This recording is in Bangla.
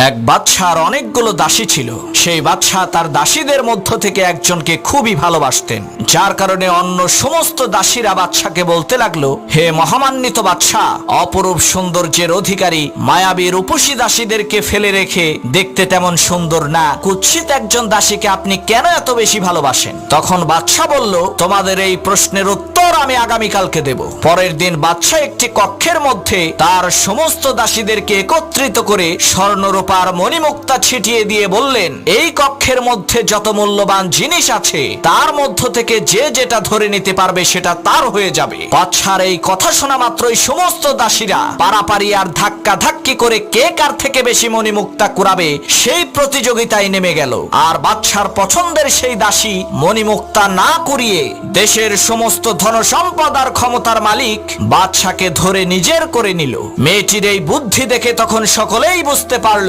এক বাদশার অনেকগুলো দাসী ছিল। সেই বাদশা তার দাসীদের মধ্য থেকে একজনকে খুবই ভালোবাসতেন, যার কারণে অন্য সমস্ত দাসীরা বাদশাকে বলতে লাগলো, হে মহামান্বিত বাদশা, অপরূপ সৌন্দর্যের অধিকারী মায়াবী রূপসী দাসীদেরকে ফেলে রেখে দেখতে তেমন সুন্দর না কুৎসিত একজন দাসীকে আপনি কেন এত বেশি ভালোবাসেন? তখন বাদশা বলল, তোমাদের এই প্রশ্নের উত্তর আমি আগামীকালকে দেব। পরের দিন বাদশা একটি কক্ষের মধ্যে তার সমস্ত দাসীদেরকে একত্রিত করে স্বর্ণরূপার মণিমুক্তা ছিটিয়ে দিয়ে বললেন, এই কক্ষের মধ্যে যত মূল্যবান জিনিস আছে তার মধ্য থেকে যে যেটা ধরে নিতে পারবে সেটা তার হয়ে যাবে। বাদশার এই কথা শোনা মাত্রই সমস্ত দাসীরা পারাপারি আর ধাক্কা ধাক্কি করে কে কার থেকে বেশি মণিমুক্তা কুড়াবে সেই প্রতিযোগিতায় নেমে গেল। আর বাদশার পছন্দের সেই দাসী মণিমুক্তা না কুড়িয়ে দেশের সমস্ত ধনসম্পদ আর ক্ষমতার মালিক বাদশাকে ধরে নিজের করে নিল। মেয়েটির এই বুদ্ধি দেখে তখন সকলেই বুঝতে পারল